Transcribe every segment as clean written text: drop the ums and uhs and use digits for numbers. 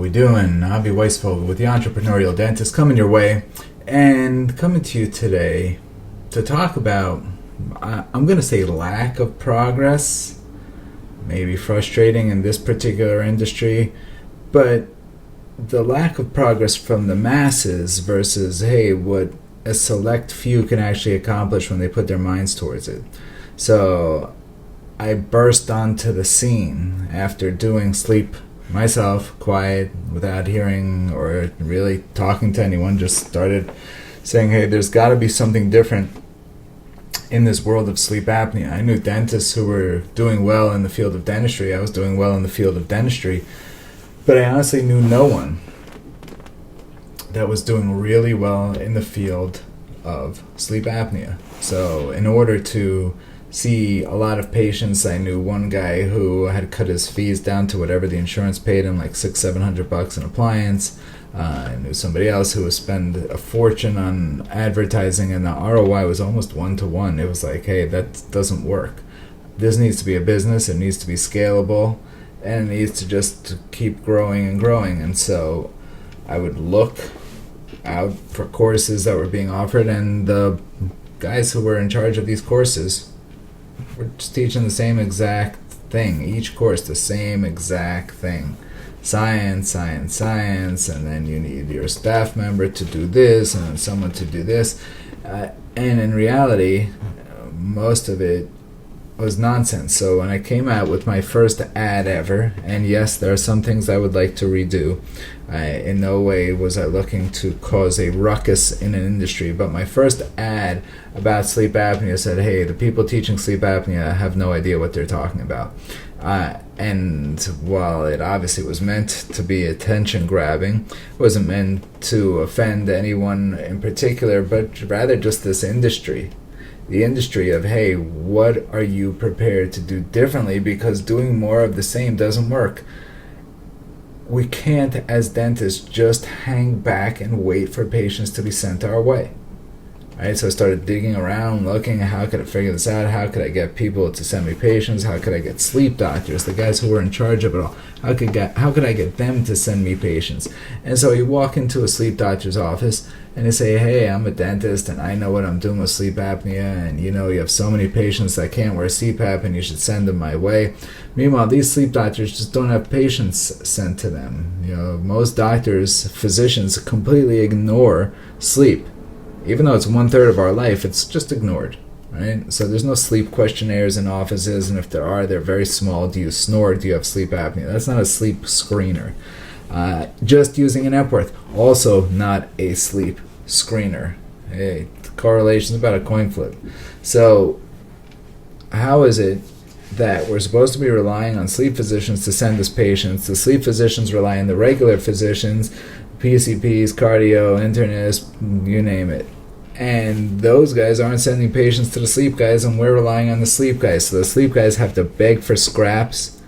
we doing? Avi Weisfogel with the Entrepreneurial Dentist coming your way and coming to you today to talk about, I'm going to say, lack of progress. Maybe frustrating in this particular industry, but the lack of progress from the masses versus, hey, what a select few can actually accomplish when they put their minds towards it. So I burst onto the scene after doing sleep myself, quiet, without hearing or really talking to anyone, just started saying, hey, there's got to be something different in this world of sleep apnea. I knew dentists who were doing well in the field of dentistry. I was doing well in the field of dentistry, but I honestly knew no one that was doing really well in the field of sleep apnea. So in order to see a lot of patients, I knew one guy who had cut his fees down to whatever the insurance paid him, like $600-700 an appliance. I knew somebody else who would spend a fortune on advertising, and the ROI was almost 1-to-1. It was like, hey, that doesn't work. This needs to be a business. It needs to be scalable, and it needs to just keep growing and growing. And so I would look out for courses that were being offered, and the guys who were in charge of these courses were just teaching the same exact thing. Each course, the same exact thing. Science, science, science, and then you need your staff member to do this, and then someone to do this. And in reality, most of it was nonsense. So when I came out with my first ad ever, and yes, there are some things I would like to redo. In no way was I looking to cause a ruckus in an industry, but my first ad about sleep apnea said, hey, the people teaching sleep apnea have no idea what they're talking about. And while it obviously was meant to be attention grabbing, it wasn't meant to offend anyone in particular, but rather just this industry. The industry of, hey, what are you prepared to do differently, because doing more of the same doesn't work. We can't, as dentists, just hang back and wait for patients to be sent our way. Right? So I started digging around, looking at how could I figure this out, how could I get people to send me patients, how could I get sleep doctors, the guys who were in charge of it all, how could I get them to send me patients. And so you walk into a sleep doctor's office and they say, hey, I'm a dentist and I know what I'm doing with sleep apnea, and you have so many patients that can't wear CPAP and you should send them my way. Meanwhile, these sleep doctors just don't have patients sent to them. Most doctors, physicians completely ignore sleep. Even though it's 1/3 of our life, it's just ignored, right? So there's no sleep questionnaires in offices, and if there are, they're very small. Do you snore? Do you have sleep apnea? That's not a sleep screener. Just using an Epworth, also not a sleep screener. Hey, the correlation's about a coin flip. So how is it that we're supposed to be relying on sleep physicians to send us patients? The sleep physicians rely on the regular physicians, PCPs, cardio, internists, you name it. And those guys aren't sending patients to the sleep guys, and we're relying on the sleep guys. So the sleep guys have to beg for scraps.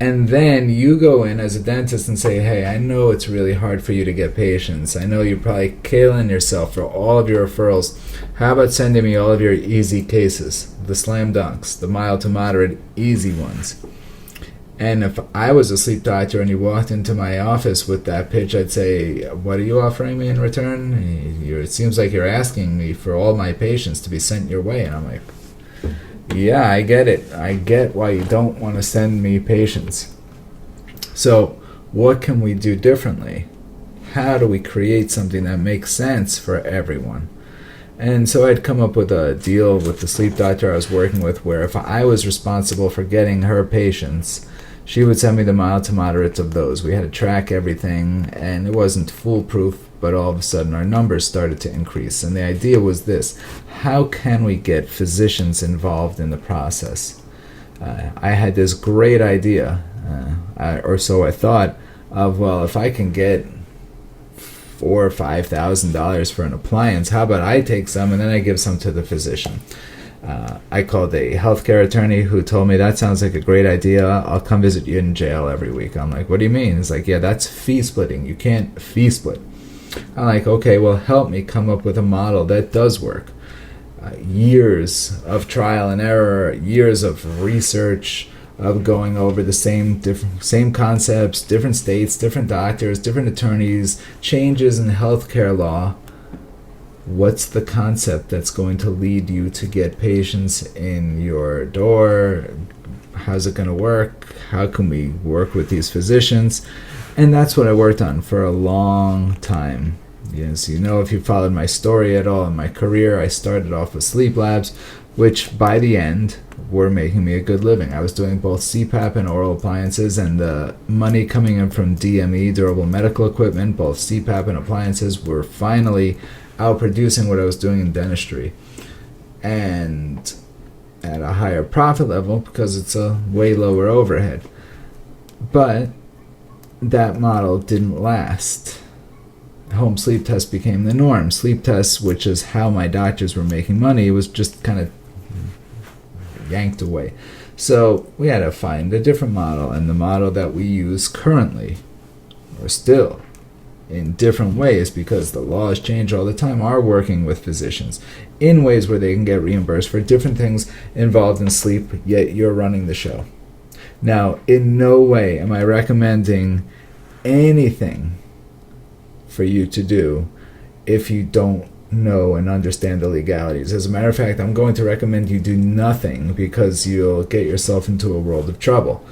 And then you go in as a dentist and say, hey, I know it's really hard for you to get patients. I know you're probably killing yourself for all of your referrals. How about sending me all of your easy cases, the slam dunks, the mild to moderate, easy ones? And if I was a sleep doctor and you walked into my office with that pitch, I'd say, what are you offering me in return? It seems like you're asking me for all my patients to be sent your way. And I'm like, yeah, I get it. I get why you don't want to send me patients. So what can we do differently? How do we create something that makes sense for everyone? And so I'd come up with a deal with the sleep doctor I was working with, where if I was responsible for getting her patients, she would send me the mild to moderates of those. We had to track everything, and it wasn't foolproof, but all of a sudden our numbers started to increase. And the idea was this: how can we get physicians involved in the process? I had this great idea, or so I thought, of, well, if I can get $4,000 or $5,000 for an appliance, how about I take some and then I give some to the physician? I called a healthcare attorney who told me, that sounds like a great idea. I'll come visit you in jail every week. I'm like, what do you mean? He's like, yeah, that's fee splitting. You can't fee split. I'm like, okay, well, help me come up with a model that does work. Years of trial and error, years of research, of going over the same concepts, different states, different doctors, different attorneys, changes in healthcare law. What's the concept that's going to lead you to get patients in your door? How's it going to work? How can we work with these physicians? And that's what I worked on for a long time. Yes, if you followed my story at all in my career, I started off with sleep labs, which by the end were making me a good living. I was doing both CPAP and oral appliances, and the money coming in from DME, durable medical equipment, both CPAP and appliances, were finally outproducing what I was doing in dentistry. And at a higher profit level because it's a way lower overhead. But that model didn't last. Home sleep tests became the norm. Sleep tests, which is how my doctors were making money, was just kind of yanked away. So we had to find a different model, and the model that we use currently, or still in different ways because the laws change all the time, are working with physicians in ways where they can get reimbursed for different things involved in sleep, yet you're running the show. Now, in no way am I recommending anything for you to do if you don't know and understand the legalities. As a matter of fact, I'm going to recommend you do nothing because you'll get yourself into a world of trouble.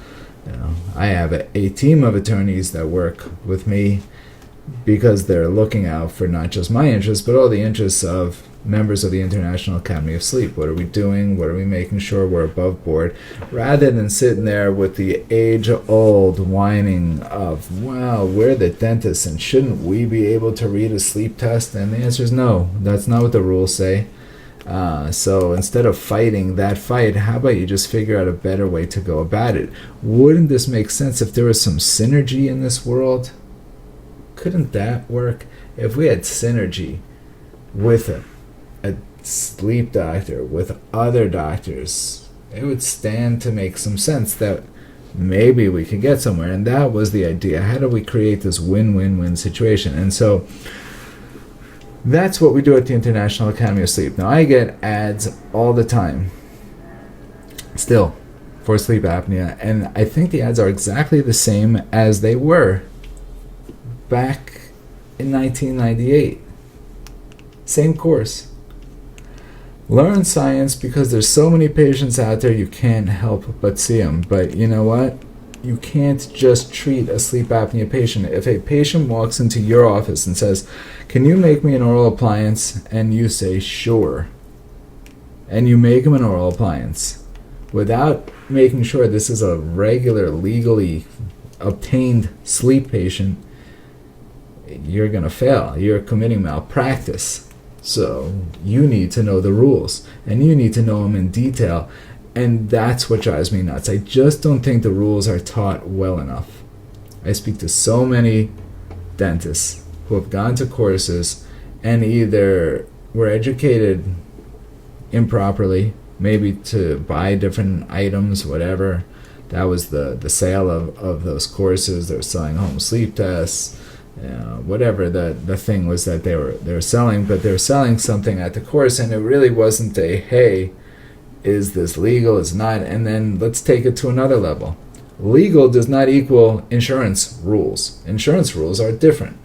I have a team of attorneys that work with me because they're looking out for not just my interests, but all the interests of members of the International Academy of Sleep. What are we doing? What are we making sure we're above board? Rather than sitting there with the age-old whining of, well, we're the dentists and shouldn't we be able to read a sleep test? And the answer is no. That's not what the rules say. So instead of fighting that fight, how about you just figure out a better way to go about it? Wouldn't this make sense if there was some synergy in this world? Couldn't that work? If we had synergy with a sleep doctor, with other doctors, it would stand to make some sense that maybe we could get somewhere. And that was the idea. How do we create this win-win-win situation? And so that's what we do at the International Academy of Sleep. Now, I get ads all the time, still, for sleep apnea, and I think the ads are exactly the same as they were back in 1998. Same course. Learn science because there's so many patients out there you can't help but see them. But you know what? You can't just treat a sleep apnea patient. If a patient walks into your office and says, "Can you make me an oral appliance?" and you say, "Sure," and you make him an oral appliance without making sure this is a regular, legally obtained sleep patient, you're going to fail. You're committing malpractice. So you need to know the rules, and you need to know them in detail. And that's what drives me nuts. I just don't think the rules are taught well enough. I speak to so many dentists who have gone to courses and either were educated improperly, maybe to buy different items, whatever. That was the sale of those courses. They were selling home sleep tests, whatever the thing was that they were selling, but they were selling something at the course, and it really wasn't a, hey, is this legal, is not, and then let's take it to another level. Legal does not equal insurance rules. Insurance rules are different.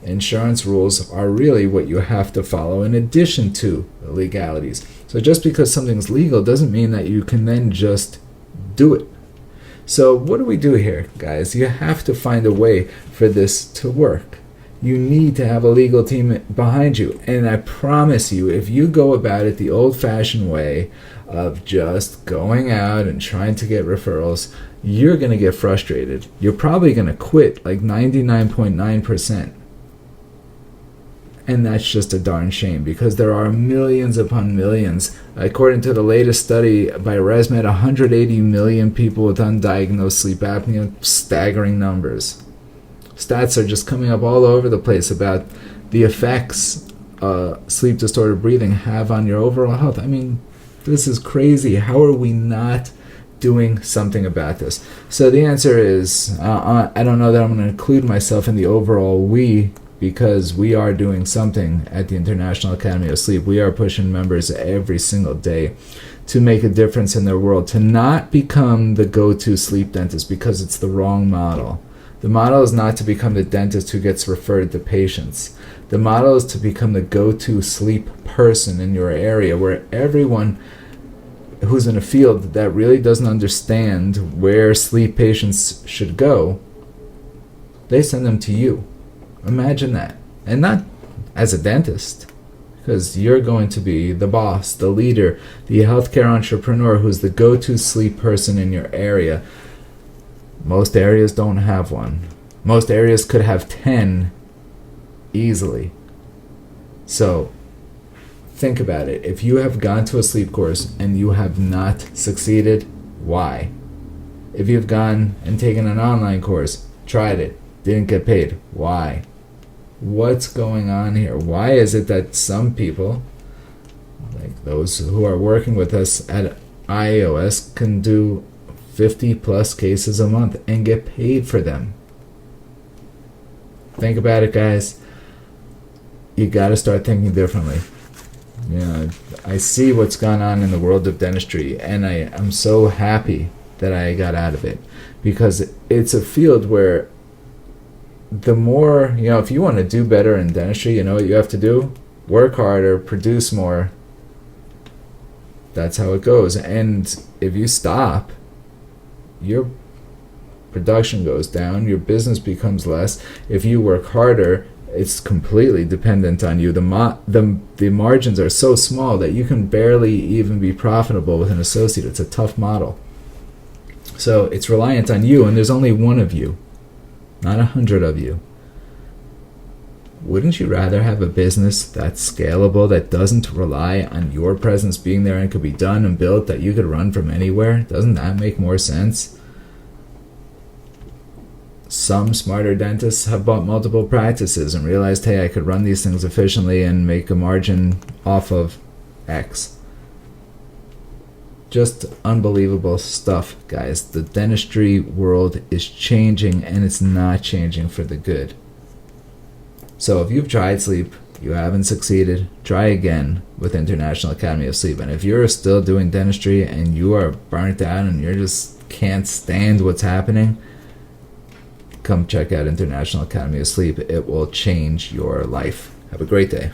Insurance rules are really what you have to follow in addition to the legalities. So just because something's legal doesn't mean that you can then just do it. So what do we do here, guys? You have to find a way for this to work. You need to have a legal team behind you. And I promise you, if you go about it the old-fashioned way of just going out and trying to get referrals, you're going to get frustrated. You're probably going to quit like 99.9%. And that's just a darn shame, because there are millions upon millions. According to the latest study by ResMed, 180 million people with undiagnosed sleep apnea. Staggering numbers. Stats are just coming up all over the place about the effects sleep disordered breathing have on your overall health. I mean, this is crazy. How are we not doing something about this? So the answer is, I don't know that I'm going to include myself in the overall we, because we are doing something at the International Academy of Sleep. We are pushing members every single day to make a difference in their world, to not become the go-to sleep dentist, because it's the wrong model. The model is not to become the dentist who gets referred to patients. The model is to become the go-to sleep person in your area, where everyone who's in a field that really doesn't understand where sleep patients should go, they send them to you. Imagine that. And not as a dentist, because you're going to be the boss, the leader, the healthcare entrepreneur who's the go-to sleep person in your area. Most areas don't have one. Most areas could have 10 easily. So think about it. If you have gone to a sleep course and you have not succeeded, why? If you've gone and taken an online course, tried it, didn't get paid, why? What's going on here? Why is it that some people, like those who are working with us at iOS, can do 50 plus cases a month and get paid for them? Think about it, guys. You got to start thinking differently. You know, I see what's gone on in the world of dentistry, and I'm so happy that I got out of it, because it's a field where the more, if you want to do better in dentistry, you know what you have to do? Work harder, produce more. That's how it goes. And if you stop, your production goes down, your business becomes less. If you work harder, it's completely dependent on you. The margins are so small that you can barely even be profitable with an associate. It's a tough model. So it's reliant on you, and there's only one of you, not 100 of you. Wouldn't you rather have a business that's scalable, that doesn't rely on your presence being there and could be done and built, that you could run from anywhere? Doesn't that make more sense? Some smarter dentists have bought multiple practices and realized, hey, I could run these things efficiently and make a margin off of X. Just unbelievable stuff, guys. The dentistry world is changing, and it's not changing for the good. So if you've tried sleep, you haven't succeeded, try again with International Academy of Sleep. And if you're still doing dentistry and you are burnt out and you just can't stand what's happening, come check out International Academy of Sleep. It will change your life. Have a great day.